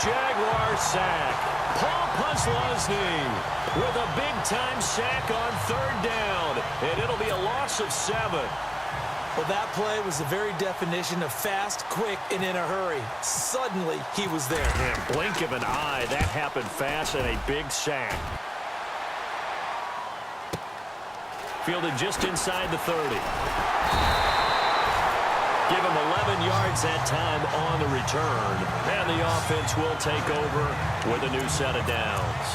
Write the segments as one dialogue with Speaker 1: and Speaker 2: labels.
Speaker 1: Jaguar sack. Paul Posluszny with a big-time sack on third down, and it'll be a loss of 7.
Speaker 2: Well, that play was the very definition of fast, quick, and in a hurry. Suddenly, he was there.
Speaker 1: Yeah, blink of an eye. That happened fast and a big sack. Fielded just inside the 30. Give him 11 yards that time on the return. And the offense will take over with a new set of downs.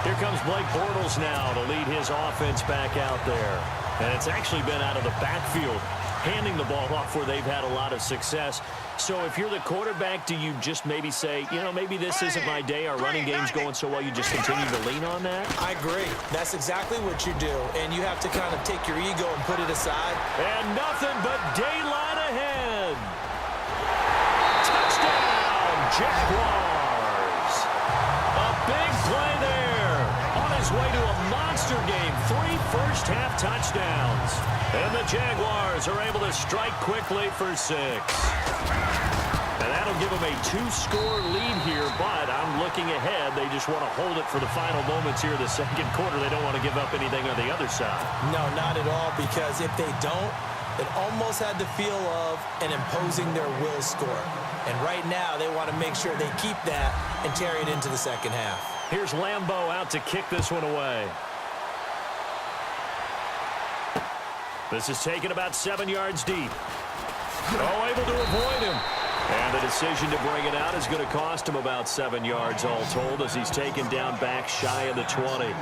Speaker 1: Here comes Blake Bortles now to lead his offense back out there. And it's actually been out of the backfield, handing the ball off where they've had a lot of success. So if you're the quarterback, do you just maybe say, you know, maybe this isn't my day, our running game's going so well, you just continue to lean on that?
Speaker 2: I agree. That's exactly what you do. And you have to kind of take your ego and put it aside.
Speaker 1: And nothing but daylight ahead. Touchdown, Jaguars. A big play there. On his way to a monster game. 3 first-half touchdowns. And the Jaguars are able to strike quickly for 6. And that'll give them a 2-score lead here, but I'm looking ahead. They just want to hold it for the final moments here of the second quarter. They don't want to give up anything on the other side.
Speaker 2: No, not at all, because if they don't, it almost had the feel of an imposing their will score. And right now, they want to make sure they keep that and carry it into the second half.
Speaker 1: Here's Lambeau out to kick this one away. This is taken about 7 yards deep. Oh, able to avoid him. And the decision to bring it out is going to cost him about 7 yards all told as he's taken down back shy of the 20.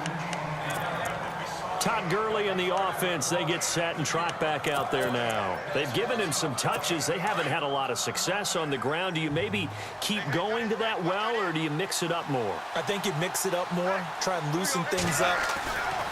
Speaker 1: Todd Gurley and the offense, they get set and trot back out there now. They've given him some touches. They haven't had a lot of success on the ground. Do you maybe keep going to that well, or do you mix it up more?
Speaker 2: I think you mix it up more, try and loosen things up.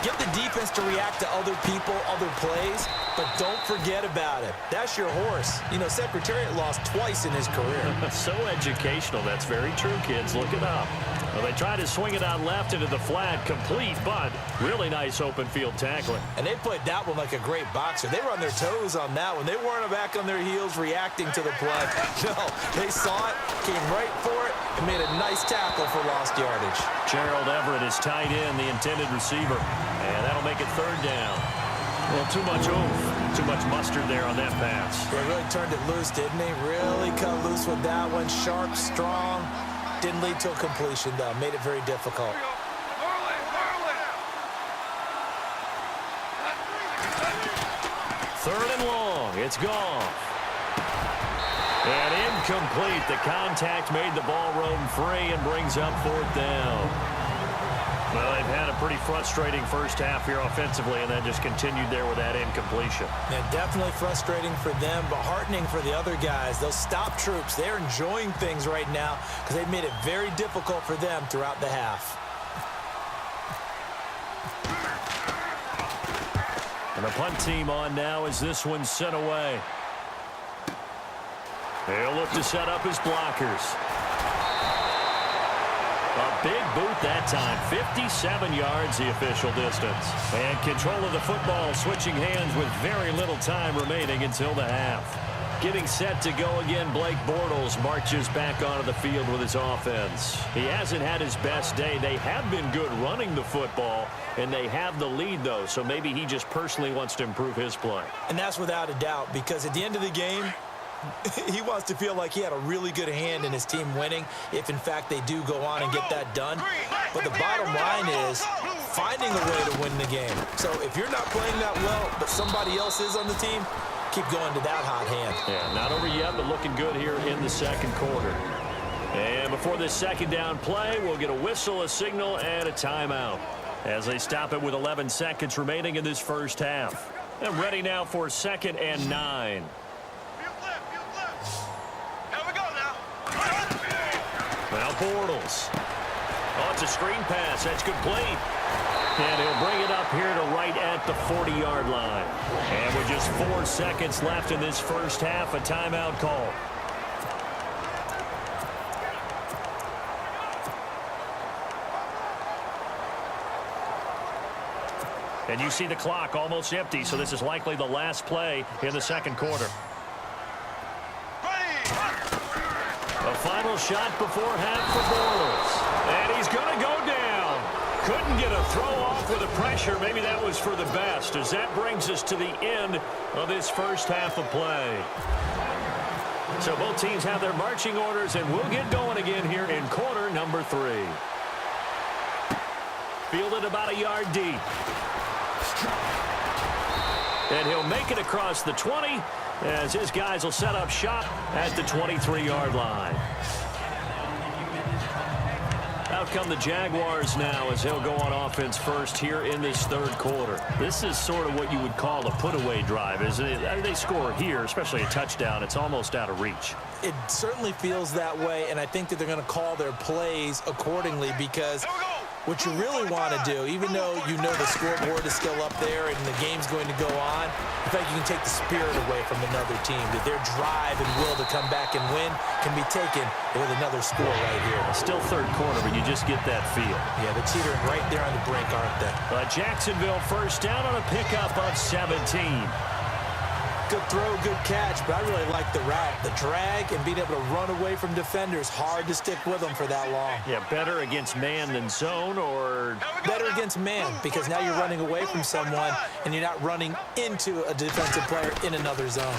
Speaker 2: Get the defense to react to other people, other plays, but don't forget about it. That's your horse. You know, Secretariat lost twice in his career.
Speaker 1: So educational. That's very true, kids. Look it up. Well, they try to swing it out left into the flat, complete, but really nice open field tackling.
Speaker 2: And they played that one like a great boxer. They were on their toes on that one. They weren't back on their heels reacting to the play. No, they saw it, came right for it, and made a nice tackle for lost yardage.
Speaker 1: Gerald Everett is tight end, the intended receiver. And that'll make it third down. Well, too much oomph, too much mustard there on that pass.
Speaker 2: He really turned it loose, didn't he? Really cut loose with that one. Sharp, strong. Didn't lead to a completion, though. Made it very difficult.
Speaker 1: Third and long. It's gone. And incomplete. The contact made the ball roam free and brings up fourth down. Well, they've had a pretty frustrating first half here offensively, and then just continued there with that incompletion.
Speaker 2: Yeah, definitely frustrating for them, but heartening for the other guys. Those stop troops, they're enjoying things right now because they've made it very difficult for them throughout the half.
Speaker 1: And the punt team on now as this one's sent away. They'll look to set up his blockers. A big boot that time. 57 yards the official distance. And control of the football switching hands with very little time remaining until the half. Getting set to go again, Blake Bortles marches back onto the field with his offense. He hasn't had his best day. They have been good running the football, and they have the lead, though, so maybe he just personally wants to improve his play.
Speaker 2: And that's without a doubt, because at the end of the game, he wants to feel like he had a really good hand in his team winning, if in fact they do go on and get that done. But the bottom line is finding a way to win the game. So if you're not playing that well, but somebody else is on the team, keep going to that hot hand.
Speaker 1: Yeah, not over yet, but looking good here in the second quarter. And before this second down play, we'll get a whistle, a signal, and a timeout as they stop it with 11 seconds remaining in this first half. And ready now for 2nd and 9. Now Bortles. Oh, it's a screen pass. That's complete. And he'll bring it up here to right at the 40-yard line. And with just 4 seconds left in this first half, a timeout call. And you see the clock almost empty, so this is likely the last play in the second quarter. A final shot before half for Bortles. And he's going to go down. Couldn't get a throw off with the pressure. Maybe that was for the best, as that brings us to the end of this first half of play. So both teams have their marching orders, and we'll get going again here in quarter number 3. Fielded about a yard deep. And he'll make it across the 20 as his guys will set up shop at the 23-yard line. Out come the Jaguars now as he'll go on offense first here in this third quarter. This is sort of what you would call a put-away drive, isn't it? They score here, especially a touchdown. It's almost out of reach.
Speaker 2: It certainly feels that way, and I think that they're going to call their plays accordingly, because what you really want to do, even though you know the scoreboard is still up there and the game's going to go on, I think you can take the spirit away from another team, that their drive and will to come back and win can be taken with another score right here.
Speaker 1: Still third quarter, but you just get that feel.
Speaker 2: Yeah, they're teetering right there on the brink, aren't they?
Speaker 1: Jacksonville first down on a pickup of 17.
Speaker 2: Good throw, good catch, but I really like the route. The drag and being able to run away from defenders, hard to stick with them for that long.
Speaker 1: Yeah, better against man than zone, or
Speaker 2: better against man, because now you're running away from someone and you're not running into a defensive player in another zone.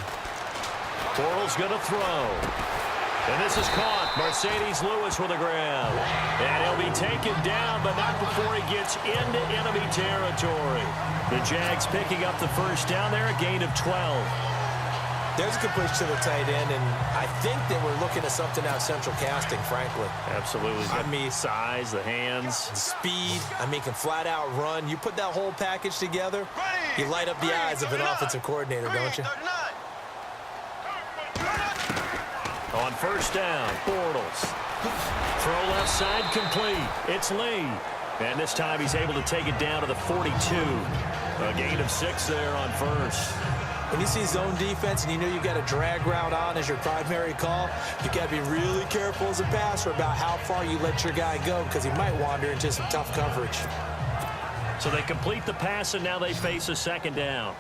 Speaker 1: Bortles going to throw. And this is caught. Mercedes Lewis with a grab. And he'll be taken down, but not before he gets into enemy territory. The Jags picking up the first down there, a gain of 12.
Speaker 2: There's a good push to the tight end, and I think that we're looking at something out central casting, frankly.
Speaker 1: Absolutely.
Speaker 2: I mean,
Speaker 1: size, the hands.
Speaker 2: Speed. I mean, can flat out run. You put that whole package together, you light up the eyes of an offensive coordinator, don't you?
Speaker 1: On first down, Bortles. Throw left side complete. It's Lee. And this time he's able to take it down to the 42. A gain of 6 there on first.
Speaker 2: When you see zone defense and you know you've got a drag route on as your primary call, you've got to be really careful as a passer about how far you let your guy go, because he might wander into some tough coverage.
Speaker 1: So they complete the pass, and now they face a second down.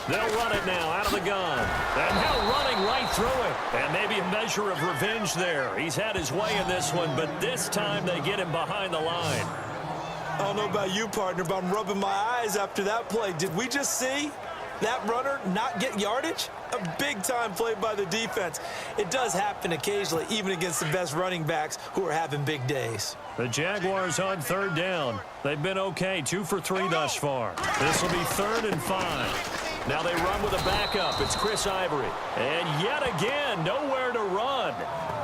Speaker 1: They'll run it now out of the gun. And now running right through it. And maybe a measure of revenge there. He's had his way in this one, but this time they get him behind the line.
Speaker 2: I don't know about you, partner, but I'm rubbing my eyes after that play. Did we just see that runner not get yardage? A big-time play by the defense. It does happen occasionally, even against the best running backs who are having big days.
Speaker 1: The Jaguars on third down. They've been okay, 2 for 3 thus far. This will be 3rd and 5. Now they run with a backup. It's Chris Ivory. And yet again, nowhere to run.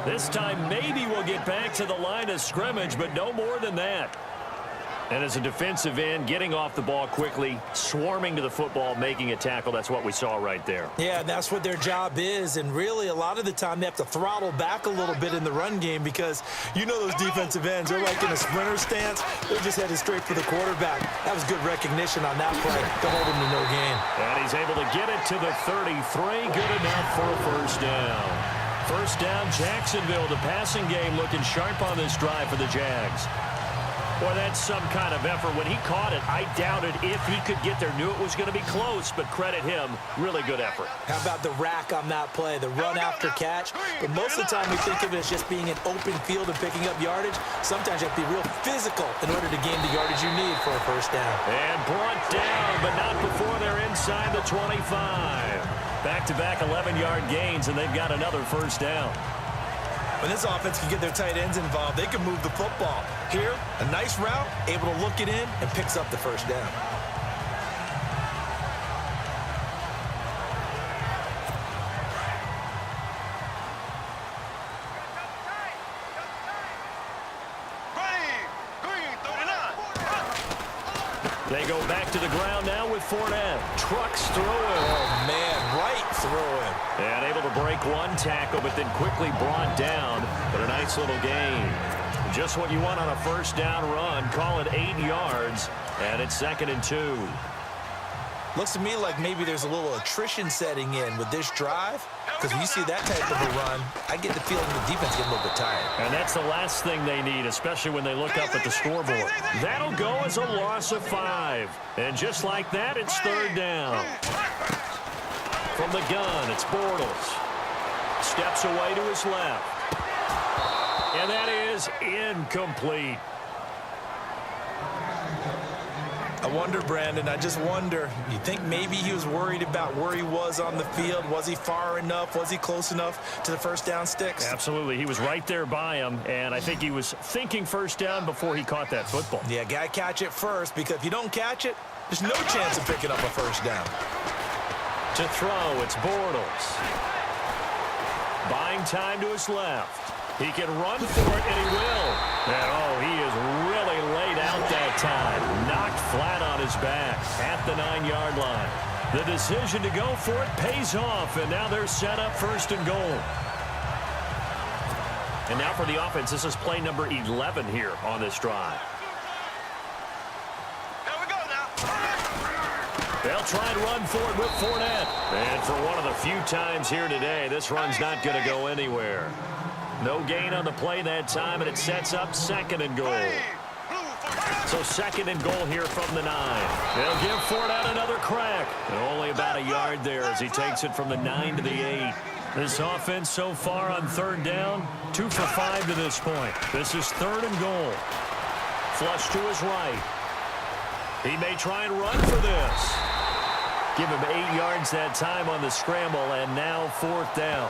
Speaker 1: This time maybe we'll get back to the line of scrimmage, but no more than that. And as a defensive end, getting off the ball quickly, swarming to the football, making a tackle, that's what we saw right there.
Speaker 2: Yeah, that's what their job is. And really, a lot of the time, they have to throttle back a little bit in the run game, because you know those defensive ends, they're like in a sprinter stance. They're just headed straight for the quarterback. That was good recognition on that play to hold him to no gain.
Speaker 1: And he's able to get it to the 33. Good enough for a first down. First down, Jacksonville. The passing game looking sharp on this drive for the Jags. Boy, that's some kind of effort. When he caught it, I doubted if he could get there. Knew it was going to be close, but credit him. Really good effort.
Speaker 2: How about the rack on that play, the run after catch? But most of the time we think of it as just being an open field and picking up yardage. Sometimes you have to be real physical in order to gain the yardage you need for a first down.
Speaker 1: And brought down, but not before they're inside the 25. Back-to-back 11-yard gains, and they've got another first down.
Speaker 2: When this offense can get their tight ends involved, they can move the football. Here, a nice route, able to look it in, and picks up the first down.
Speaker 1: They go back to the ground now with Fournette. Trucks through it.
Speaker 2: Oh, man, right through it.
Speaker 1: And able to break one tackle, but then quickly brought down. But a nice little gain. Just what you want on a first down run. Call it 8 yards, and it's 2nd and 2.
Speaker 2: Looks to me like maybe there's a little attrition setting in with this drive, because when you see that type of a run, I get the feeling the defense get a little bit tired.
Speaker 1: And that's the last thing they need, especially when they look up at the scoreboard. That'll go as a loss of 5. And just like that, it's 3rd down. From the gun, it's Bortles. Steps away to his left. And that is incomplete.
Speaker 2: I wonder, Brandon, I just wonder, you think maybe he was worried about where he was on the field? Was he far enough? Was he close enough to the first down sticks?
Speaker 1: Absolutely. He was right there by him, and I think he was thinking first down before he caught that football.
Speaker 2: Yeah, got to catch it first, because if you don't catch it, there's no chance of picking up a first down.
Speaker 1: To throw, it's Bortles. Buying time to his left. He can run for it, and he will. And, oh, he is really laid out that time. Knocked flat on his back at the 9-yard line. The decision to go for it pays off, and now they're set up 1st and goal. And now for the offense, this is play number 11 here on this drive. They'll try and run for it with Fournette. And for one of the few times here today, this run's not going to go anywhere. No gain on the play that time, and it sets up 2nd and goal. So 2nd and goal here from the 9. They'll give Fournette another crack. And only about a yard there as he takes it from the 9 to the 8. This offense so far on 3rd down, 2 for 5 to this point. This is 3rd and goal. Flush to his right. He may try and run for this. Give him 8 yards that time on the scramble, and now 4th down.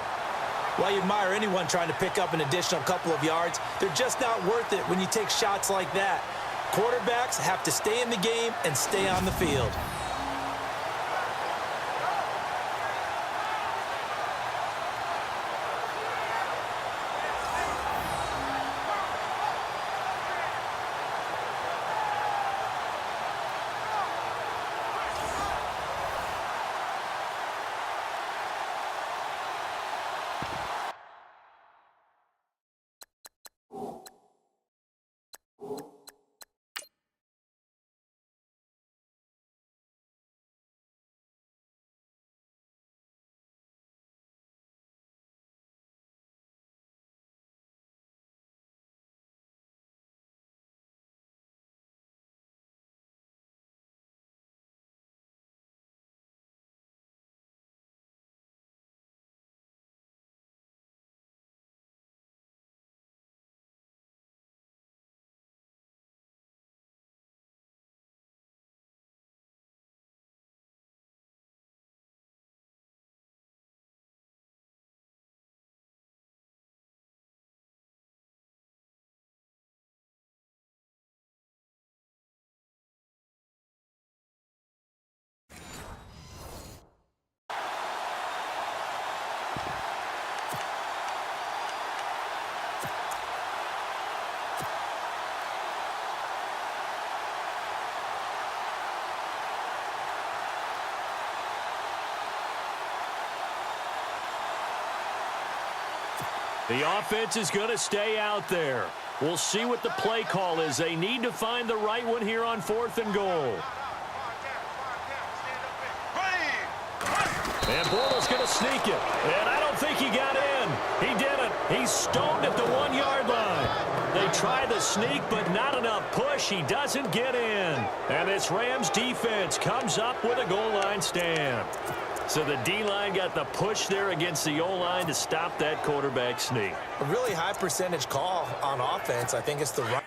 Speaker 2: Well, I admire anyone trying to pick up an additional couple of yards. They're just not worth it when you take shots like that. Quarterbacks have to stay in the game and stay on the field.
Speaker 1: The offense is going to stay out there. We'll see what the play call is. They need to find the right one here on 4th and goal. And Bortles going to sneak it. And I don't think he got in. He didn't. He's stoned at the 1-yard line. They try the sneak, but not enough push. He doesn't get in. And this Rams defense comes up with a goal line stand. So the D-line got the push there against the O-line to stop that quarterback sneak.
Speaker 2: A really high percentage call on offense. I think it's the run